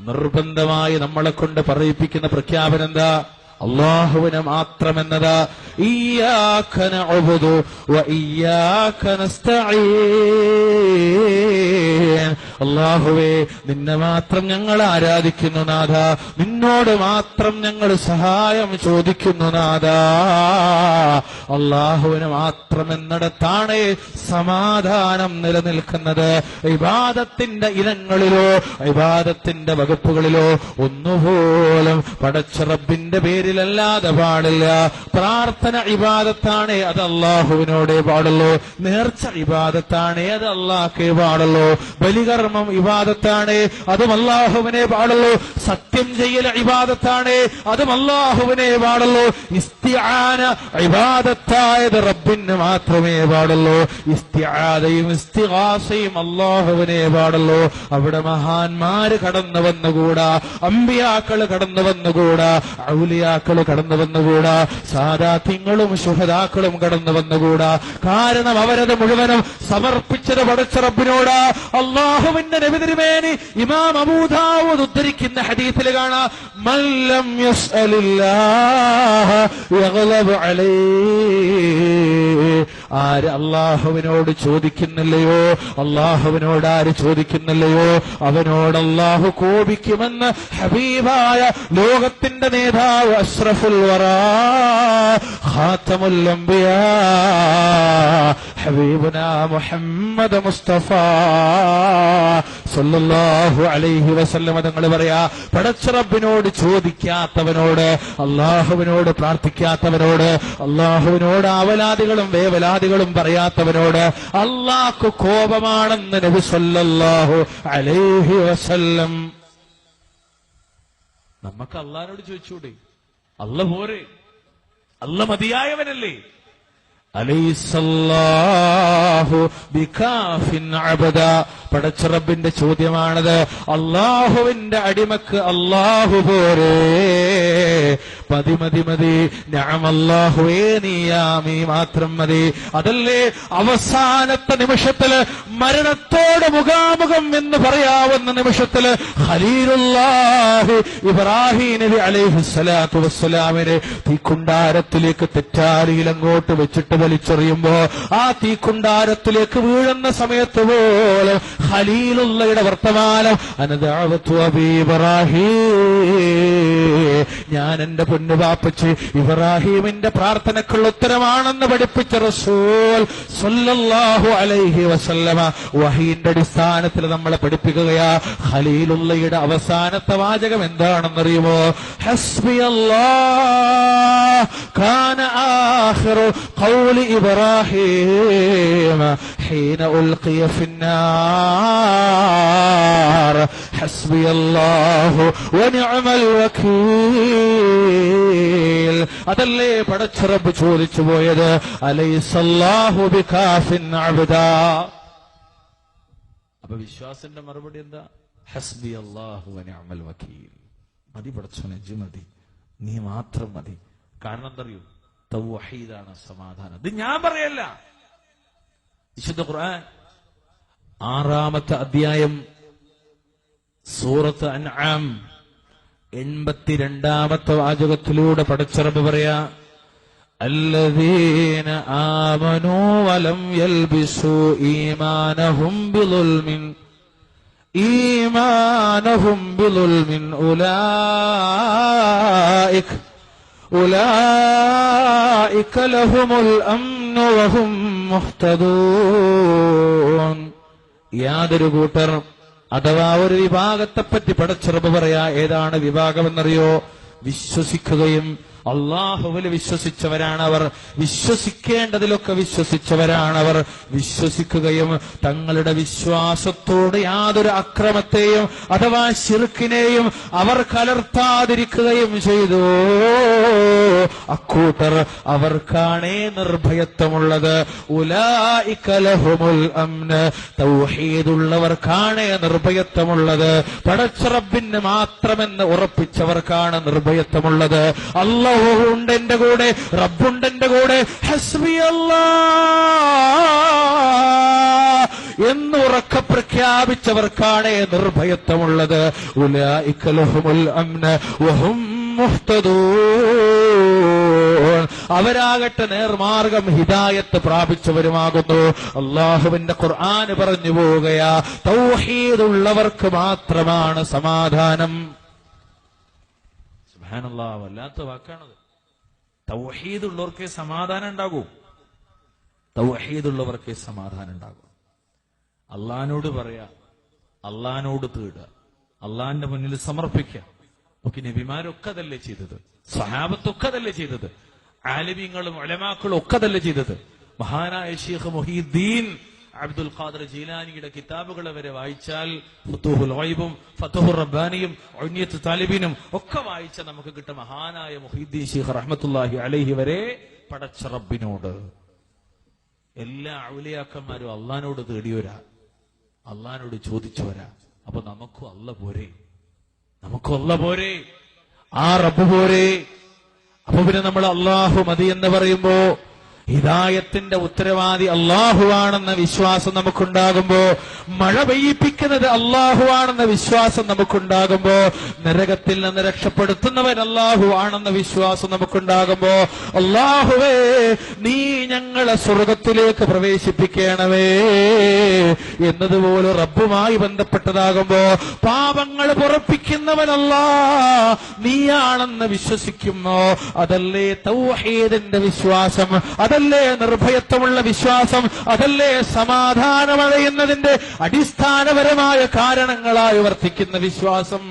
നിർബന്ധമായി നമ്മളെ കൊണ്ട് പറയിപ്പിക്കുന്ന പ്രഖ്യാപനം എന്താ? അല്ലാഹുവിനെ മാത്രമെന്നതാ. ഇയ്യാക നഅ്ബുദു വ ഇയ്യാക നസ്തഈൻ. അല്ലാഹുവേ, നിന്നെ മാത്രം ഞങ്ങൾ ആരാധിക്കുന്നു നാഥ, നിന്നോട് മാത്രം ഞങ്ങൾ സഹായം ചോദിക്കുന്നു നാഥ. അല്ലാഹുവിനെ മാത്രം എന്നിടത്താണ് സമാധാനം നിലനിൽക്കുന്നത്. ഇബാദത്തിന്റെ ഇനങ്ങളിലോ ഇബാദത്തിന്റെ വകുപ്പുകളിലോ ഒന്നുപോലും പടച്ച റബ്ബിന്റെ പേരിലല്ലാതെ പാടില്ല. പ്രാർത്ഥന ഇബാദത്താണ്, അത് അല്ലാഹുവിനോടേ പാടുള്ളൂ. നേർച്ച ഇബാദത്താണ്, അത് അല്ലാഹ്ക്കേ പാടുള്ളൂ. ബലികർമ്മം ഇബാദത്താണ്, അതും അല്ലാഹുവിനെ പാടുള്ളൂ. സത്യം ചെയ്യൽ ഇബാദത്താണ്, അതും അല്ലാഹുവിനെ പാടുള്ളൂ. ഇസ്തിആന ഇബാദത്തായത് റബ്ബിന് മാത്രമേ പാടുള്ളൂ. ഇസ്തിആദയും ഇസ്തിഗാസയും അല്ലാഹുവിനെ പാടുള്ളൂ. അവിടെ മഹാന്മാര് കടന്നു വന്നുകൂടാ, അമ്പിയാക്കള് കടന്നു വന്നുകൂടാ, ഔലിയാക്കള് കടന്നു വന്നുകൂടാ, സാദാത്യങ്ങളും ശുഹദാക്കളും കടന്നു വന്നുകൂടാ. കാരണം അവരത് മുഴുവനും സമർപ്പിച്ചത് പടച്ച റബ്ബിനോടാ. അല്ലാഹുവിന്റെ നബി തിരുമേനി ഇമാം അബൂ ദാവൂദ് ഉദ്ധരിക്കുന്ന ഹദീസിൽ കാണാം, മൻ ലം യസ്അലില്ലാഹ യഗ്ലബ് അലൈഹി. ആര് അല്ലാഹുവിനോട് ചോദിക്കുന്നില്ലയോ, അല്ലാഹുവിനോട് ആര് ചോദിക്കുന്നില്ലയോ, അവനോട് അല്ലാഹു കോപിക്കുമെന്ന് ഹബീബായ ലോകത്തിന്റെ നേതാവ് അഷ്റഫുൽ വറാ ഖാതമുൽ അംബിയാ ഹബീബുനാ മുഹമ്മദ് മുസ്തഫ സല്ലല്ലാഹു അലൈഹി വസല്ലം തങ്ങൾ പറയാ, പടച്ച റബ്ബിനോട് ചോദിക്കാത്തവനോട്, അല്ലാഹുവിനോട് പ്രാർത്ഥിക്കാത്തവനോട്, അല്ലാഹുവിനോട് ആവലാദികളും വേവലാദികളും പറയാത്തവനോട് അല്ലാഹ്ക്ക് കോപമാണെന്ന് നബി സല്ലല്ലാഹു അലൈഹി വസല്ലം. നമുക്ക് അല്ലാഹുവിനോട് ചോദിച്ചൂടെ? അല്ലാഹ് പോരെ, അല്ലാഹ് മതിയായവനല്ലേ? അലൈസല്ലാഹു ബികാഫിൻ അബദ. പടച്ച റബ്ബിന്റെ ചോദ്യമാണത്. അല്ലാഹുവിന്റെ അടിമക്ക് അല്ലാഹു പോരെ, മതി മതി മതി. നഅമല്ലാഹുവേ, നീ മാത്രം മതി. അതല്ലേ അവസാനത്തെ നിമിഷത്തില്, മരണത്തോട് മുഖാമുഖം എന്ന് പറയാവുന്ന നിമിഷത്തില് ഖലീലുല്ലാഹി ഇബ്രാഹിം നബി അലൈഹിസ്സലാത്തു വസ്സലാമിനെ തീക്കുണ്ടാരത്തിലേക്ക് തെറ്റാലിയിൽ അങ്ങോട്ട് വെച്ചിട്ട് വലിച്ചെറിയുമ്പോ ആ തീക്കുണ്ടാരത്തിലേക്ക് വീഴുന്ന സമയത്ത് പോലും ഖലീലുള്ളയുടെ വർത്തമാനം, അനദഅവതു അബീ ഇബ്രാഹിം, ഞാൻ എന്റെ പൊന്നു ബാപ്പച്ചി ഇബ്രാഹിമിന്റെ പ്രാർത്ഥനക്കുള്ള ഉത്തരമാണെന്ന് പഠിപ്പിച്ച റസൂൽ സല്ലല്ലാഹു അലൈഹി വസല്ലമ വഹീന്റെ അടിസ്ഥാനത്തിൽ നമ്മളെ പഠിപ്പിക്കുകയാ. ഖലീലുള്ളയുടെ അവസാനത്തെ വാചകം എന്താണെന്നറിയുമോ? ഹസ്ബിയല്ലാഹ് കാന ആഖിറു ഖൗലി ഇബ്രാഹിം ഹീന ഉൽഖിയ ഫിന്നാർ ഹസ്ബിയല്ലാഹു വനിഅമൽ വകീൽ. അതല്ലേ പടച്ച റബ്ബ് ചോദിച്ചു പോയത്? അലൈസല്ലാഹു ബികാഫിൻ അബ്ദാ. അപ്പൊ വിശ്വാസന്റെ മറുപടി എന്താ? ഹസ്ബിയല്ലാഹു വനിഅമൽ വകീൽ. മതി പടച്ചോനെ, ഇജ്ജ് മതി, നീ മാത്രം മതി. കാരണം എന്തറിയൂ? തൗഹീദാണ് സമാധാനം. ഇത് ഞാൻ പറയല്ല, വിശുദ്ധ ഖുർആൻ 6-ാമത്തെ അധ്യായം സൂറത്ത് അൻആം 82-ാമത്തെ വാചകത്തിലൂടെ പടച്ച റബ്ബ് പറയാ, അല്ലദീന ആമനൂ വലം യൽബിസൂ ഈമാനഹും ബിളുൽമിൻ ഉലൈക ലഹുമുൽ അംനു വഹും മുഹ്തദൂൻ. യാതൊരു കൂട്ടർ അഥവാ ഒരു വിഭാഗത്തെപ്പറ്റി പടച്ച റബ്ബ് പറയാ. ഏതാണ് വിഭാഗമെന്നറിയോ? വിശ്വസിക്കുകയും അല്ലാഹുവിൽ വിശ്വസിച്ചവരാണവർ, വിശ്വസിക്കേണ്ടതിലൊക്കെ വിശ്വസിച്ചവരാണവർ. വിശ്വസിക്കുകയും തങ്ങളുടെ വിശ്വാസത്തോട് യാതൊരു അക്രമത്തെയും അഥവാ ശിർക്കിനെയും അവർ കലർത്താതിരിക്കുകയും ചെയ്തു. അക്കൂട്ടർ അവർക്കാണേ നിർഭയത്വമുള്ളത്. ഉലൈക ലഹുമുൽ അംന്, തൗഹീദുള്ളവർക്കാണേ നിർഭയത്വമുള്ളത്. പടച്ച റബ്ബിന് മാത്രമെന്ന് ഉറപ്പിച്ചവർക്കാണ് നിർഭയത്വമുള്ളത്. അല്ലാഹു ഉണ്ട് എന്റെ കൂടെ, റബ്ബുണ്ട് എന്റെ കൂടെ. ഹസ്ബി അല്ലാഹ് എന്ന് ഉറക്കെ പ്രഖ്യാപിച്ചവർക്കാണ് നിർഭയത്വമുള്ളത്. ഉലൈക ലഹുമുൽ അംന വഹും മുഹ്തദൂൻ. അവരാകട്ടെ നേർമാർഗം ഹിദായത്ത് പ്രാപിച്ചവരുമാകുന്നു. അള്ളാഹുവിന്റെ ഖുർആൻ പറഞ്ഞു പോവുകയാ, തൗഹീദ് ഉള്ളവർക്ക് മാത്രമാണ് സമാധാനം. സുബ്ഹാനല്ലാഹ്, വല്ലാത്ത വാക്കാണത്. തൗഹീദ് ഉള്ളവർക്കേ സമാധാനം ഉണ്ടാകൂ. തൗഹീദ് ഉള്ളവർക്കേ സമാധാനം ഉണ്ടാകൂ. അള്ളാഹിനോട് പറയാ, അള്ളാഹിനോട് തേടുക, അള്ളാഹിന്റെ മുന്നിൽ സമർപ്പിക്കുക. ഒക്കെ നബിമാരൊക്കെ അതല്ലേ ചെയ്തത്, സഹാബത്തൊക്കെ അതല്ലേ ചെയ്തത്, ആലിമീങ്ങളും ഉലമാക്കളും ഒക്കെ അതല്ലേ ചെയ്തത്. മഹാനായ ശൈഖ് മുഹീദ്ദീൻ അബ്ദുൽ ഖാദിർ ജീലാനിയുടെ കിതാബുകളെ വരെ വായിച്ചാൽ ഫുതൂഹുൽ ഗൈബും ഫതഹുർ റബ്ബാനിയും ഉനിയത്ത് താലിബീനും ഒക്കെ വായിച്ച നമുക്ക് കിട്ടും മഹാനായ മുഹീദ്ദീൻ ശൈഖ് റഹ്മത്തുള്ളാഹി അലൈഹി വരെ പടച്ച റബ്ബിനോട്, എല്ലാ ഔലിയാക്കന്മാരും അള്ളാഹിനോട് തേടിയവരാ, അള്ളാഹിനോട് ചോദിച്ചവരാ. അപ്പൊ നമുക്കും അല്ല പോരെ, നമുക്കും അല്ല പോരെ, ആ റബ്ബ് പോരെ. അപ്പൊ പിന്നെ നമ്മൾ അള്ളാഹു മതി എന്ന് പറയുമ്പോ ഹിദായത്തിന്റെ ഉത്തരവാദി അള്ളാഹുവാണെന്ന വിശ്വാസം നമുക്കുണ്ടാകുമ്പോ, മഴ പെയ്യിപ്പിക്കുന്നത് അള്ളാഹുവാണെന്ന വിശ്വാസം നമുക്കുണ്ടാകുമ്പോ, നരകത്തിൽ നിന്ന് രക്ഷപ്പെടുത്തുന്നവൻ അള്ളാഹു ആണെന്ന വിശ്വാസം നമുക്കുണ്ടാകുമ്പോ, അള്ളാഹുവേ നീ ഞങ്ങളെ സ്വർഗത്തിലേക്ക് പ്രവേശിപ്പിക്കണമേ എന്നതുപോലെ റബ്ബുമായി ബന്ധപ്പെട്ടതാകുമ്പോ, പാപങ്ങൾ പൊറപ്പിക്കുന്നവനല്ലാ നീയാണെന്ന് വിശ്വസിക്കുന്നു. അതല്ലേ തൗഹീദിന്റെ വിശ്വാസം, അതല്ലേ നിർഭയത്വമുള്ള വിശ്വാസം, അതല്ലേ സമാധാനമടയുന്നതിന്റെ അടിസ്ഥാനപരമായ കാരണങ്ങളായി വർത്തിക്കുന്ന വിശ്വാസം.